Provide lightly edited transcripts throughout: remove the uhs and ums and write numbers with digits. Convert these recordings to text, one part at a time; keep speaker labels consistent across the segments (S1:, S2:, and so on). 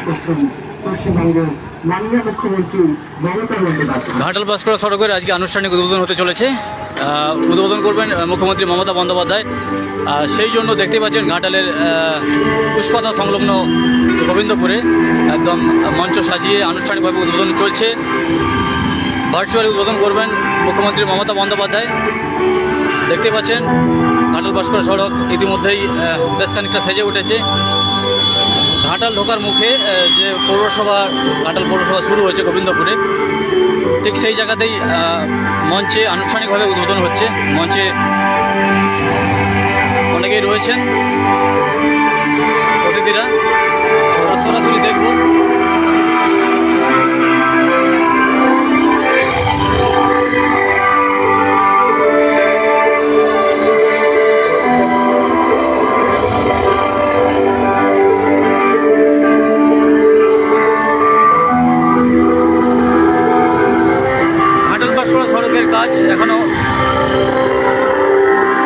S1: করছেন পশ্চিমবঙ্গের মাননীয় মুখ্যমন্ত্রী মমতা বন্দ্যোপাধ্যায়।
S2: ঘাটাল বাসকরা সড়কের আজকে আনুষ্ঠানিক উদ্বোধন হতে চলেছে। উদ্বোধন করবেন মুখ্যমন্ত্রী মমতা বন্দ্যোপাধ্যায়। সেই জন্য দেখতে পাচ্ছেন ঘাটালের পুষ্পাতা সংলগ্ন গোবিন্দপুরে একদম মঞ্চ সাজিয়ে আনুষ্ঠানিকভাবে উদ্বোধন চলছে। ভার্চুয়ালি উদ্বোধন করবেন মুখ্যমন্ত্রী মমতা বন্দ্যোপাধ্যায়। দেখতে পাচ্ছেন ঘাটাল বাসকরা সড়ক ইতিমধ্যেই বেশ খানিকটা সেজে উঠেছে। ঘাটাল ঢোকার মুখে যে পৌরসভা ঘাটাল পৌরসভা শুরু হয়েছে গোবিন্দপুরে, ঠিক সেই জায়গাতেই মঞ্চে আনুষ্ঠানিকভাবে উদ্বোধন হচ্ছে। মঞ্চে অনেকেই রয়েছেন অতিথিরা, সরাসরি দেখব। সড়কের কাজ এখনো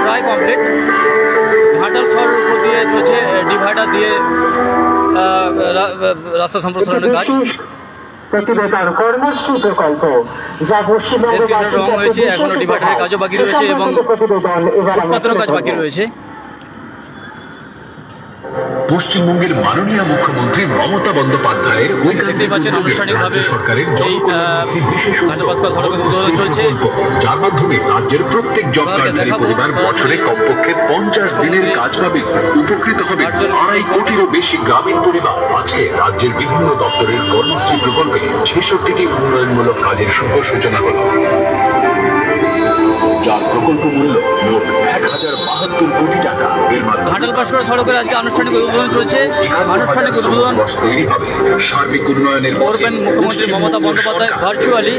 S2: প্রায় কমপ্লিট। ঘাটাল সড়ক দিয়ে চলছে ডিভাইডার দিয়ে রাস্তা সম্প্রসারণের কাজ।
S1: প্রতিবেদন কর্মশ্রী প্রকল্প যা পশ্চিমবঙ্গ
S2: রং হয়েছে, এখনো ডিভাইডারের কাজও বাকি রয়েছে এবং ফুটপাতেরও কাজ বাকি রয়েছে।
S3: পশ্চিমবঙ্গের মাননীয় মুখ্যমন্ত্রী মমতা বন্দ্যোপাধ্যায়ের রাজ্য সরকারের
S2: চলছে,
S3: যার মাধ্যমে রাজ্যের প্রত্যেক জব কার্ডধারী পরিবার বছরে কমপক্ষে 50 দিনের কাজ পাবে। উপকৃত হবে 2.5 কোটিরও বেশি গ্রামীণ পরিবার। আজকে রাজ্যের বিভিন্ন দপ্তরের কর্মশ্রী প্রকল্পে 66টি উন্নয়নমূলক কাজের শুভ সূচনা হল, যার প্রকল্প মূল্য মোট 1072 কোটি টাকা। এর মাধ্যমে
S2: ঘাটাল বাসকরা সড়কের আজকে আনুষ্ঠানিক উদ্বোধন চলছে। আনুষ্ঠানিক উদ্বোধন
S3: তৈরি হবে, সার্বিক উন্নয়নের
S2: করবেন মুখ্যমন্ত্রী মমতা বন্দ্যোপাধ্যায় ভার্চুয়ালি।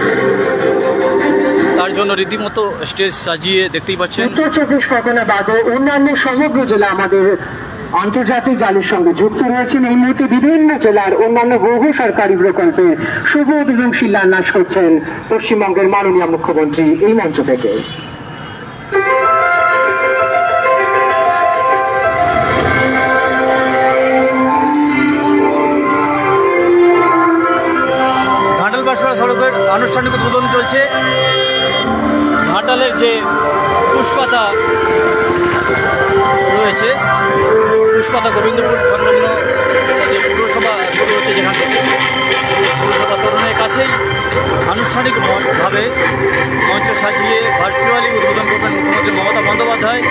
S2: তার জন্য রীতিমতো স্টেজ সাজিয়ে দেখতেই পাচ্ছেন।
S1: উত্তর 24 পরগনা বাদে অন্যান্য সমগ্র জেলা আমাদের আন্তর্জাতিক জালের সঙ্গে যুক্ত রয়েছেন। এই মুহূর্তে বিভিন্ন জেলার অন্যান্য বহু সরকারি প্রকল্পে শুভ উদ্বোধন শিলান্যাস করছেন পশ্চিমবঙ্গের মাননীয় মুখ্যমন্ত্রী এই মঞ্চ থেকে।
S2: ঘাটাল বাসকরা সড়কের আনুষ্ঠানিক উদ্বোধন চলছে। ঘাটালের যে পুষ্পাতা রয়েছে, পুষ্পাতা গোবিন্দপুর সংলগ্ন যে পৌরসভা শুরু হচ্ছে, যেখান থেকে পৌরসভা তরুণের কাছেই আনুষ্ঠানিকভাবে মঞ্চ সাজিয়ে ভার্চুয়ালি উদ্বোধন করবেন মুখ্যমন্ত্রী মমতা বন্দ্যোপাধ্যায়।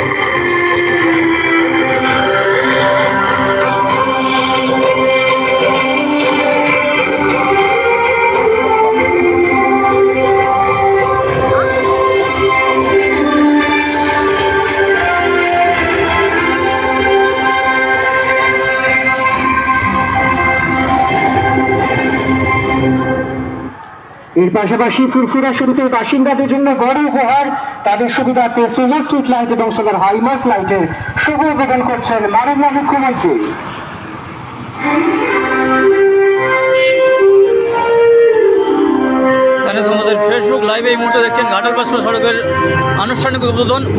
S1: এর পাশাপাশি ফুরফুরা শরীফের বাসিন্দাদের জন্য বড় উপহার, তাদের সুবিধার্থে সোলার স্ট্রিট লাইট এবং সোলার হাইমাস লাইটের শুভ উদ্বোধন করছেন মাননীয় মুখ্যমন্ত্রী।
S2: আমাদের ফেসবুক লাইভে এই মুহূর্তে দেখছেন ঘাটাল বাসকরা সড়কের আনুষ্ঠানিক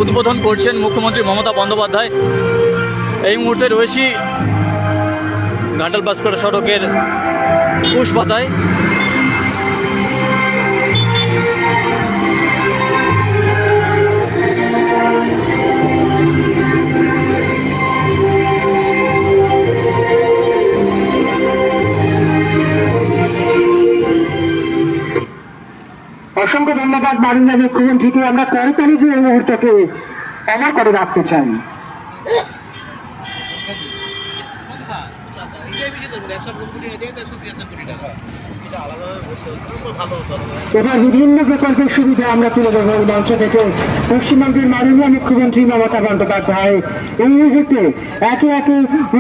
S2: উদ্বোধন করছেন মুখ্যমন্ত্রী মমতা বন্দ্যোপাধ্যায়। এই মুহূর্তে রয়েছি ঘাটাল বাসকরা সড়কের পুষ্পাতায়।
S1: অসংখ্য ধন্যবাদ মাননীয় মুখ্যমন্ত্রীকে। আমরা করতালি দিয়ে এই মুহূর্তকে অমর করে রাখতে চাই। এবার বিভিন্ন প্রকল্পের সুবিধা আমরা তুলে দেবো এই মঞ্চ থেকে। পশ্চিমবঙ্গের মাননীয় মুখ্যমন্ত্রী মমতা বন্দ্যোপাধ্যায় এই মুহূর্তে একে একে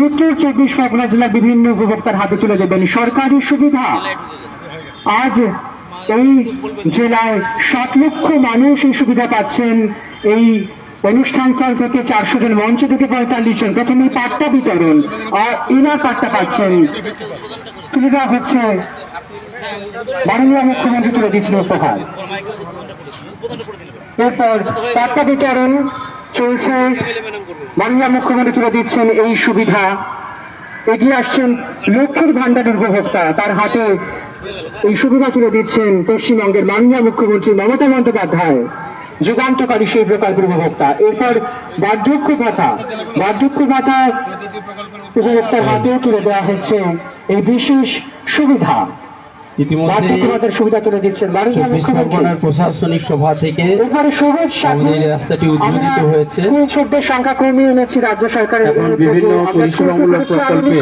S1: উত্তর 24 পরগনা জেলার বিভিন্ন উপভোক্তার হাতে তুলে দেবেন সরকারি সুবিধা। আজ এই জেলায় 7 লক্ষ মানুষ এই সুবিধা পাচ্ছেন। এই অনুষ্ঠান স্থল থেকে 400 জন, মঞ্চ থেকে 45 জন। প্রথমে পাট্টা বিতরণ, আর ইনার পাট্টা পাচ্ছেন, তুলে দেওয়া হচ্ছে। মাননীয় মুখ্যমন্ত্রী তুলে দিয়েছিল উপহার। এরপর পাট্টা বিতরণ চলছে, মাননীয় মুখ্যমন্ত্রী তুলে দিচ্ছেন এই সুবিধা। এগিয়ে আসছেন লক্ষ্মীর ভান্ডারের উপভোক্তা, তার হাতে এই সুবিধা তুলে দিচ্ছেন পশ্চিমবঙ্গের মাননীয় মুখ্যমন্ত্রী মমতা বন্দ্যোপাধ্যায়, যুগান্তকারী সেই প্রকল্পের উপভোক্তা। এরপর বার্ধক্য ভাতা উপভোক্তার হাতেও তুলে দেওয়া হচ্ছে এই বিশেষ সুবিধা।
S4: ইতিমধ্যে
S1: বার্ধক্য ভাতার সুবিধা তুলে দিচ্ছেন মাননীয়
S4: চব্বিশ
S1: মুখ্যমন্ত্রী।
S4: পরগনার প্রশাসনিক সভা থেকে
S1: এরপরে সবুজ সাথী
S4: আমাদের এই রাস্তাটি উদ্বোধিত হয়েছে।
S1: স্কুল ছোটদের সংখ্যা কমিয়ে এনেছি রাজ্য সরকারের
S4: এখন বিভিন্ন পরিষেবামূলক প্রকল্পে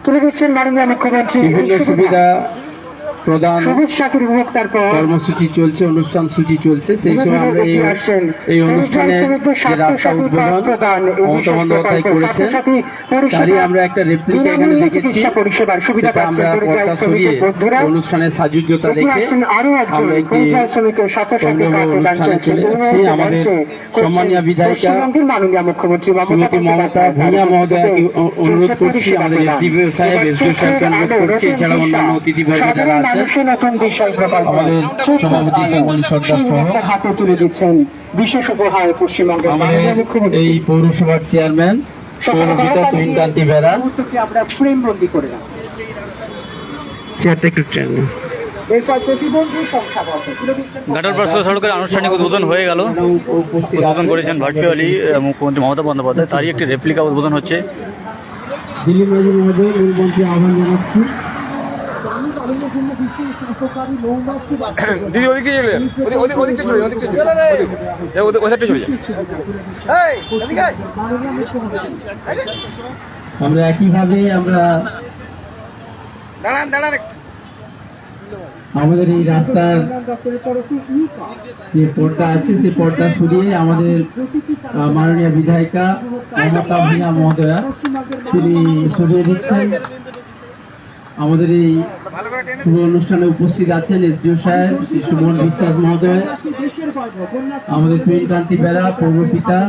S1: তুলে দিচ্ছেন মাননীয় মুখ্যমন্ত্রী
S4: বিভিন্ন সুবিধা প্রদান
S1: সবুজ সাথীর উপভোক্তার পর
S4: কর্মসূচি চলছে, অনুষ্ঠান সূচি চলছে। সেই সময় আমরা এই অনুষ্ঠানের যে রাস্তা উদ্বোধন মমতা বন্দ্যোপাধ্যায় করেছেন, তারই আমরা একটা রেপ্লিকা এখানে দেখেছি। সেটা আমরা পর্দা সরিয়ে অনুষ্ঠানের সাজুজ্যতা দেখে আমরা একটি পূর্ণাঙ্গ অনুষ্ঠানে চলে যাচ্ছি। আমাদের সম্মানীয় বিধায়িকা শ্রীমতী মমতা ভূঁইয়া মহোদয়কে অনুরোধ করছি, আমাদের এসডিপিও সাহেবকে অনুরোধ করছি, এছাড়া অন্যান্য অতিথিবর্গ যারা আছেন, আমাদের সভাপতি শ্যামলী সর্দার সহ
S1: হাতে তুলে দিচ্ছেন বিশেষ উপহার পশ্চিমবঙ্গের
S4: আমাদের
S1: মাননীয় মুখ্যমন্ত্রী।
S4: এই পৌরসভার চেয়ারম্যান সৌরজিতা তুহিনকান্তি বেরা।
S1: আমরা ফ্রেম বন্দি করে রাখবো।
S4: চেয়ারটা একটু ট্রেন
S1: এরপর প্রতিবন্ধী শংসাপত্র তুলে দিচ্ছেন
S2: ঘাটাল পার্শ্বস্থ সড়কের আনুষ্ঠানিক উদ্বোধন হয়ে গেল। উদ্বোধন করেছেন ভার্চুয়ালি মুখ্যমন্ত্রী মমতা বন্দ্যোপাধ্যায়, তারই একটি রেপ্লিকা উদ্বোধন হচ্ছে।
S4: দিলীপ রাজু মহোদয় মূলমন্ত্রী আহ্বান জানাচ্ছি।
S5: দিদি ওদিকে চলে যান, ওদিকটা চলে যান, ওদিকটা চলে যান।
S4: আমরা একইভাবে
S5: দাঁড়ান
S4: আমাদের এই রাস্তার যে পর্দা আছে সেই পর্দা সরিয়ে আমাদের মাননীয় বিধায়িকা মমতা ভূঁইয়া মহোদয়া তিনি সরিয়ে দিচ্ছেন। আমাদের এই পুরো অনুষ্ঠানে উপস্থিত আছেন এসডিও সাহেব শ্রী সুমন বিশ্বাস মহোদয়, আমাদের তুহিনকান্তি বেরা পৌরপিতা,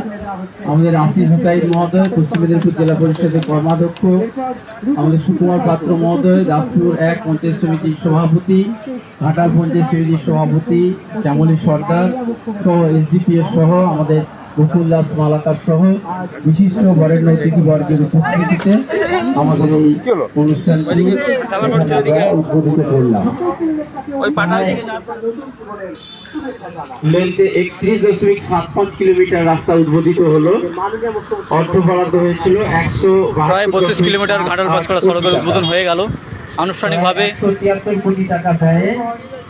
S4: আমাদের আশিস হুতাইন মহোদয় পশ্চিম মেদিনীপুর জেলা পরিষদের কর্মাধ্যক্ষ, আমাদের সুকুমার পাত্র মহোদয় দাসপুর ১ পঞ্চায়েত সমিতির সভাপতি, ঘাটাল পঞ্চায়েত সমিতির সভাপতি শ্যামলী সর্দার সহ এসডিপিএস সহ আমাদের গোকুল দাস মালাকার সহ বিশিষ্ট বরেণ্য অতিথিবর্গের উপস্থিতিতে আমাদের এই অনুষ্ঠানটি উদ্বোধিত করলাম। লেন্থে 31.75 কিলোমিটার রাস্তা উদ্বোধিত হলো। অর্থ বরাদ্দ হয়েছিল
S2: প্রায় 32 কিলোমিটার ঘাটাল পাঁশকুড়া সড়কের উদ্বোধন হয়ে গেল আনুষ্ঠানিকভাবে।
S4: 173 কোটি টাকা ব্যয়ে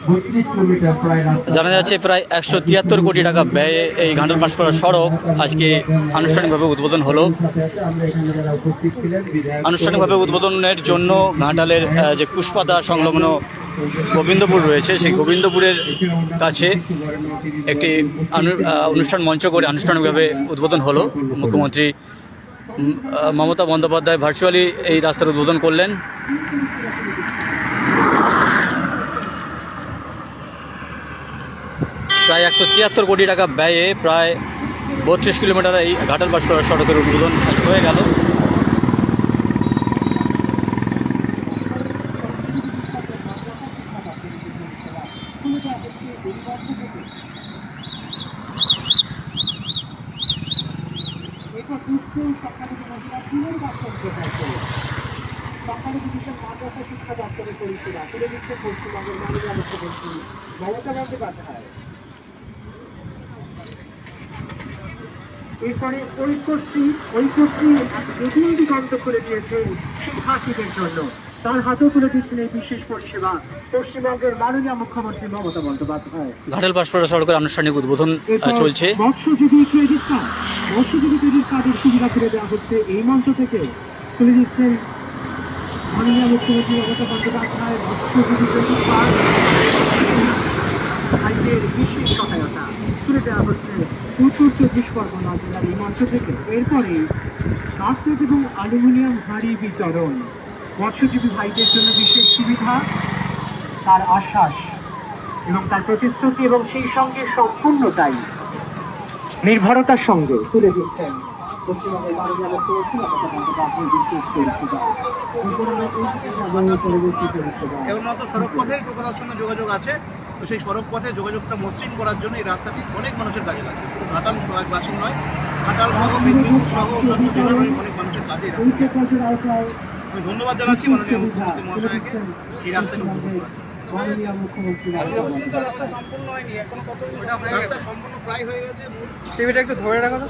S4: 32 কিলোমিটার প্রায় রাস্তা।
S2: জানা যাচ্ছে প্রায় 173 কোটি টাকা ব্যয়ে এই ঘাটাল পাঁশকুড়া সড়ক আজকে আনুষ্ঠানিকভাবে উদ্বোধন হলো। আনুষ্ঠানিকভাবে উদ্বোধনের জন্য ঘাটালের যে কুশপাতা সংলগ্ন গোবিন্দপুর রয়েছে, সেই গোবিন্দপুরের কাছে একটি অনুষ্ঠান মঞ্চ করে আনুষ্ঠানিকভাবে উদ্বোধন হলো। মুখ্যমন্ত্রী মমতা বন্দ্যোপাধ্যায় ভার্চুয়ালি এই রাস্তার উদ্বোধন করলেন। প্রায় 173 কোটি টাকা ব্যয়ে প্রায় 32 কিলোমিটার এই ঘাটাল পাঁশকুড়া সড়কের উদ্বোধন হয়ে গেল।
S1: এরপরে ঐক্যশ্রী নতুন দিগন্ত করে দিয়েছেন শিক্ষার্থীদের জন্য, তার হাতেও তুলে দিচ্ছেন এই বিশেষ পরিষেবা পশ্চিমবঙ্গের মাননীয় মুখ্যমন্ত্রী মমতা বন্দ্যোপাধ্যায়।
S2: ঘাটাল পাঁশকুড়া সড়কের আনুষ্ঠানিক উদ্বোধন চলছে।
S1: মৎস্যজীবী ক্রেডিট কার্ডের সুবিধা তুলে দেওয়া হচ্ছে এই মঞ্চ থেকে। তুলে দিচ্ছেন মাননীয় মুখ্যমন্ত্রী মমতা বন্দ্যোপাধ্যায় মৎস্যজীবী ক্রেডিট কার্ড ভাইদের বিশেষ সহায়তা তুলে দেওয়া হচ্ছে উত্তর 24 পরগনা জেলার এই মঞ্চ থেকে। এরপরে কাস্টেজ এবং অ্যালুমিনিয়াম হাঁড়ি বিতরণ, মৎস্যজীবী ভাইদের জন্য বিশেষ সুবিধা, তার আশ্বাস এবং তার প্রতিশ্রুতি এবং সেই সঙ্গে সম্পূর্ণতাই নির্ভরতার সঙ্গে তুলে দিচ্ছেন পশ্চিমবঙ্গের মাননীয় মুখ্যমন্ত্রী মমতা বন্দ্যোপাধ্যায় বিশেষ পরিষেবা।
S5: কেবলমাত্র সড়ক পথেই কলকাতার সঙ্গে যোগাযোগ আছে, তো সেই সড়ক পথে যোগাযোগটা মসৃণ করার জন্য এই রাস্তাটি অনেক মানুষের কাজে লাগছে। শুধু ঘাটাল বাসিন্দা নয়, ঘাটাল সহ মেদিনীপুর সহ অন্যান্য জেলার অনেক মানুষের কাজে আমি ধন্যবাদ জানাচ্ছি মাননীয় মুখ্যমন্ত্রী মহাশয়কে এই রাস্তাটি উদ্বোধন করার জন্য।
S1: মাননীয় মুখ্যমন্ত্রী
S5: রাস্তা সম্পূর্ণ প্রায় হয়ে গেছে।
S6: টিভিটা একটু ধরে রাখো তো।